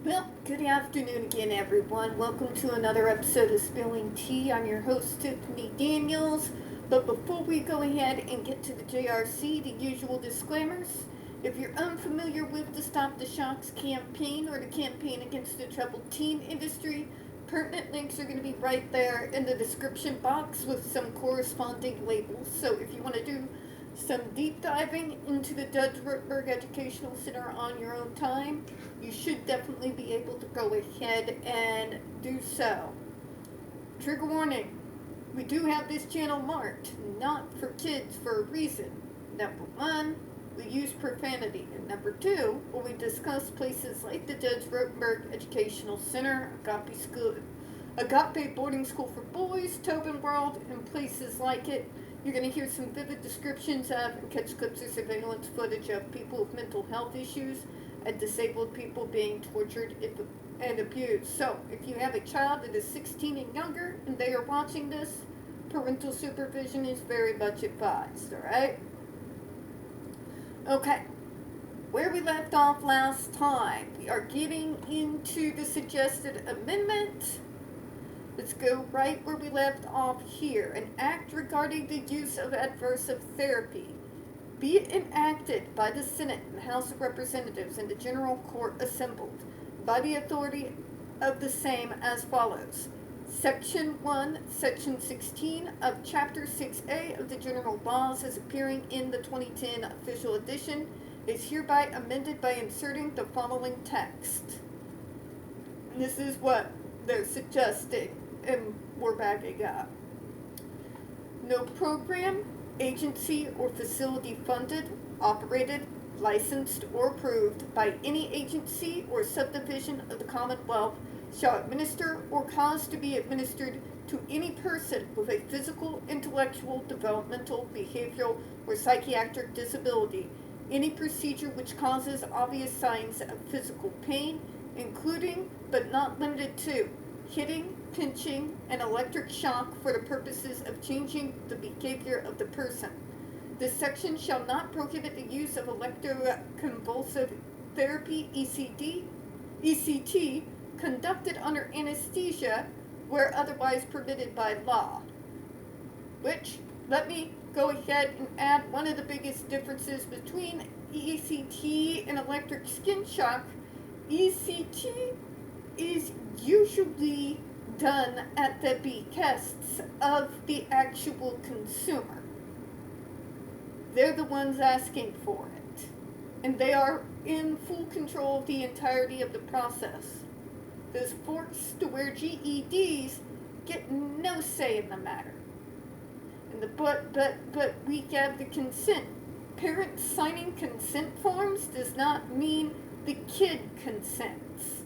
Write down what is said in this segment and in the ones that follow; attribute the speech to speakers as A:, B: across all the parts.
A: Well, good afternoon again, everyone. Welcome to another episode of Spilling Tea. I'm your host, Tiffany Daniels. But before we go ahead and get to the JRC, the usual disclaimers. If you're unfamiliar with the Stop the Shocks campaign or the campaign against the troubled teen industry, pertinent links are going to be right there in the description box with some corresponding labels. So if you want to do some deep diving into the Judge Rootberg Educational Center on your own time, you should definitely be able to go ahead and do so. Trigger warning, we do have this channel marked not for kids for a reason. Number one, we use profanity, and number two, when we discuss places like the Judge Rootberg Educational Center, Agape Boarding School for Boys, Tobin World, and places like it, you're going to hear some vivid descriptions of and catch clips of surveillance footage of people with mental health issues and disabled people being tortured and abused. So, if you have a child that is 16 and younger and they are watching this, parental supervision is very much advised, alright? Okay, where we left off last time, we are getting into the suggested amendment. Let's go right where we left off here. An act regarding the use of aversive therapy. Be it enacted by the Senate and House of Representatives and the General Court assembled by the authority of the same as follows. Section 1, Section 16 of Chapter 6A of the General Laws as appearing in the 2010 official edition is hereby amended by inserting the following text. And this is what they're suggesting, and we're backing up. No program, agency, or facility funded, operated, licensed, or approved by any agency or subdivision of the Commonwealth shall administer or cause to be administered to any person with a physical, intellectual, developmental, behavioral, or psychiatric disability any procedure which causes obvious signs of physical pain, including but not limited to hitting, pinching, and electric shock for the purposes of changing the behavior of the person. This section shall not prohibit the use of electroconvulsive therapy, ECT, conducted under anesthesia where otherwise permitted by law. Which, let me go ahead and add one of the biggest differences between ECT and electric skin shock. ECT is usually done at the behests of the actual consumer. They're the ones asking for it, and they are in full control of the entirety of the process. This forks to where GEDs get no say in the matter. And but we have the consent. Parents signing consent forms does not mean the kid consents.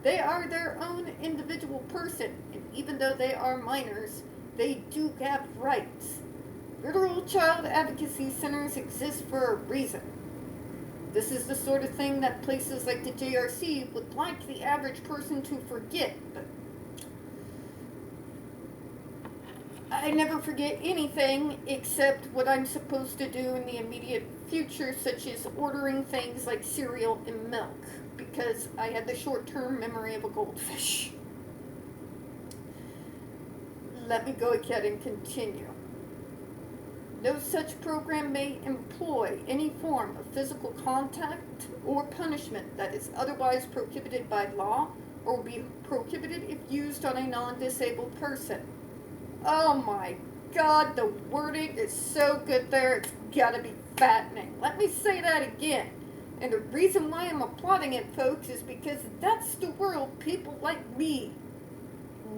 A: They are their own individual person, and even though they are minors, they do have rights. Literal child advocacy centers exist for a reason. This is the sort of thing that places like the JRC would like the average person to forget, but I never forget anything except what I'm supposed to do in the immediate future, such as ordering things like cereal and milk, because I had the short-term memory of a goldfish. Let me go ahead and continue. No such program may employ any form of physical contact or punishment that is otherwise prohibited by law or will be prohibited if used on a non-disabled person. Oh my God, the wording is so good there, it's gotta be fattening. Let me say that again. And the reason why I'm applauding it, folks, is because that's the world people like me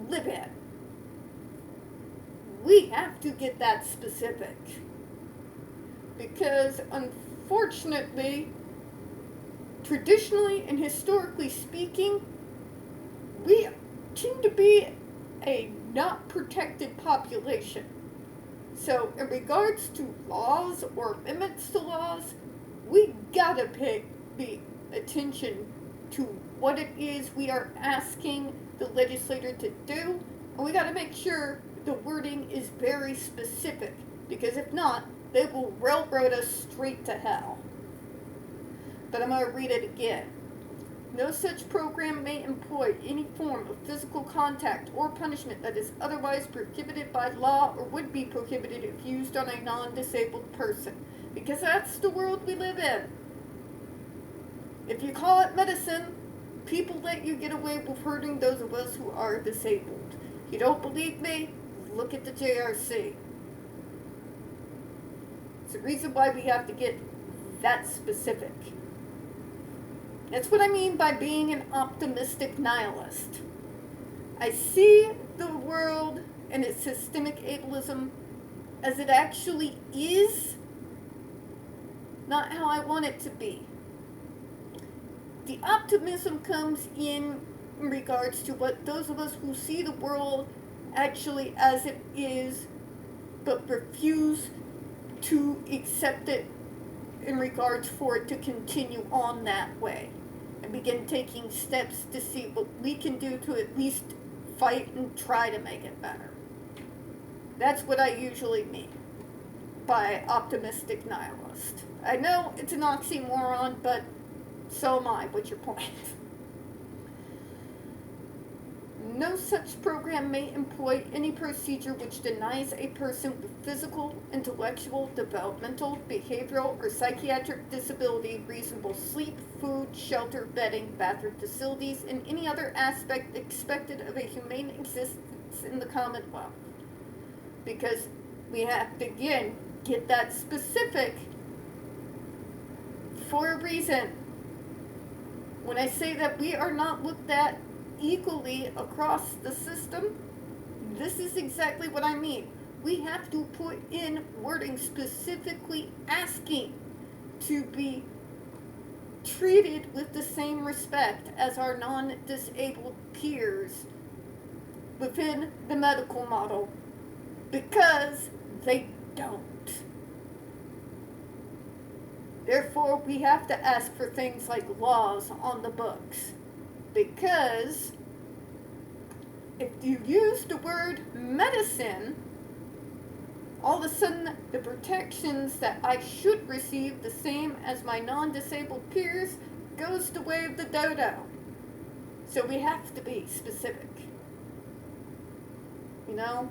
A: live in. We have to get that specific. Because, unfortunately, traditionally and historically speaking, we tend to be a not protected population. So, in regards to laws or amendments to laws, we gotta pay attention to what it is we are asking the legislator to do, and we gotta make sure the wording is very specific, because if not, they will railroad us straight to hell. But I'm going to read it again. No such program may employ any form of physical contact or punishment that is otherwise prohibited by law or would be prohibited if used on a non-disabled person. Because that's the world we live in. If you call it medicine, people let you get away with hurting those of us who are disabled. You don't believe me? Look at the JRC. It's the reason why we have to get that specific. That's what I mean by being an optimistic nihilist. I see the world and its systemic ableism as it actually is, not how I want it to be. The optimism comes in regards to what those of us who see the world actually as it is, but refuse to accept it in regards for it to continue on that way, and begin taking steps to see what we can do to at least fight and try to make it better. That's what I usually mean by optimistic nihilist. I know it's an oxymoron, but so am I. What's your point? No such program may employ any procedure which denies a person with physical, intellectual, developmental, behavioral, or psychiatric disability reasonable sleep, food, shelter, bedding, bathroom facilities, and any other aspect expected of a humane existence in the Commonwealth. Because we have to, again, get that specific for a reason. When I say that we are not looked at equally across the system, this is exactly what I mean. We have to put in wording specifically asking to be treated with the same respect as our non-disabled peers within the medical model, because they don't. Therefore, we have to ask for things like laws on the books. Because if you use the word medicine, all of a sudden the protections that I should receive the same as my non-disabled peers goes the way of the dodo. So we have to be specific. You know?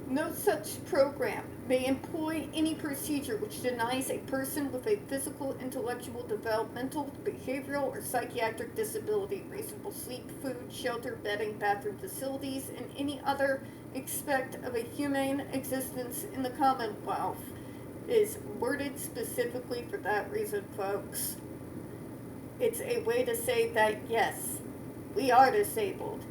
A: No such program may employ any procedure which denies a person with a physical, intellectual, developmental, behavioral, or psychiatric disability reasonable sleep, food, shelter, bedding, bathroom facilities, and any other aspect of a humane existence in the Commonwealth. Is worded specifically for that reason, folks. It's a way to say that, yes, we are disabled.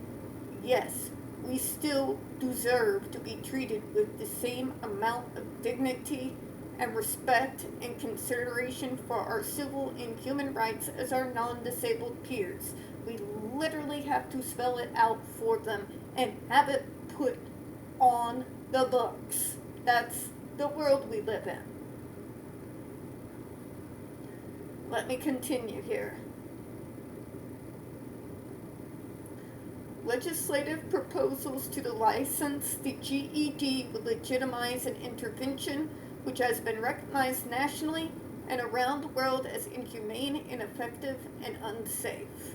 A: Yes, we still deserve to be treated with the same amount of dignity and respect and consideration for our civil and human rights as our non-disabled peers. We literally have to spell it out for them and have it put on the books. That's the world we live in. Let me continue here. Legislative proposals to license the GED would legitimize an intervention which has been recognized nationally and around the world as inhumane, ineffective, and unsafe.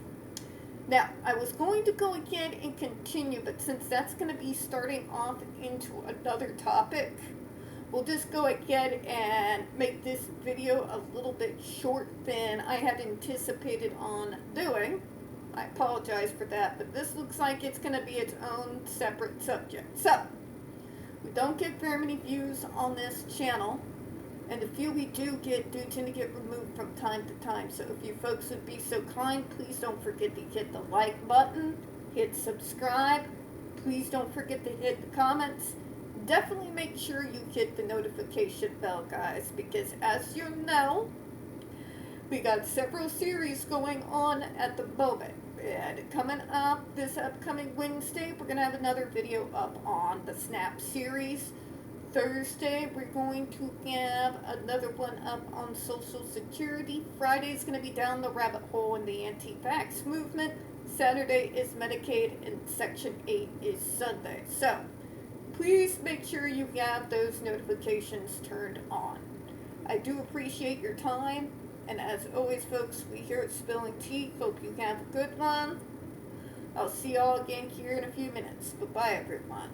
A: Now, I was going to go again and continue, but since that's going to be starting off into another topic, we'll just go ahead and make this video a little bit short than I had anticipated on doing. I apologize for that, but this looks like it's going to be its own separate subject. So, we don't get very many views on this channel, and the few we do tend to get removed from time to time. So if you folks would be so kind, please don't forget to hit the like button, hit subscribe, please don't forget to hit the comments. Definitely make sure you hit the notification bell, guys, because as you know, we got several series going on at the moment. And coming up this upcoming Wednesday, we're going to have another video up on the SNAP series. Thursday, we're going to have another one up on Social Security. Friday is going to be down the rabbit hole in the anti-vax movement. Saturday is Medicaid, and Section 8 is Sunday. So, please make sure you have those notifications turned on. I do appreciate your time, and as always, folks, we here at Spilling Tea hope you have a good one. I'll see y'all again here in a few minutes. Bye-bye, everyone.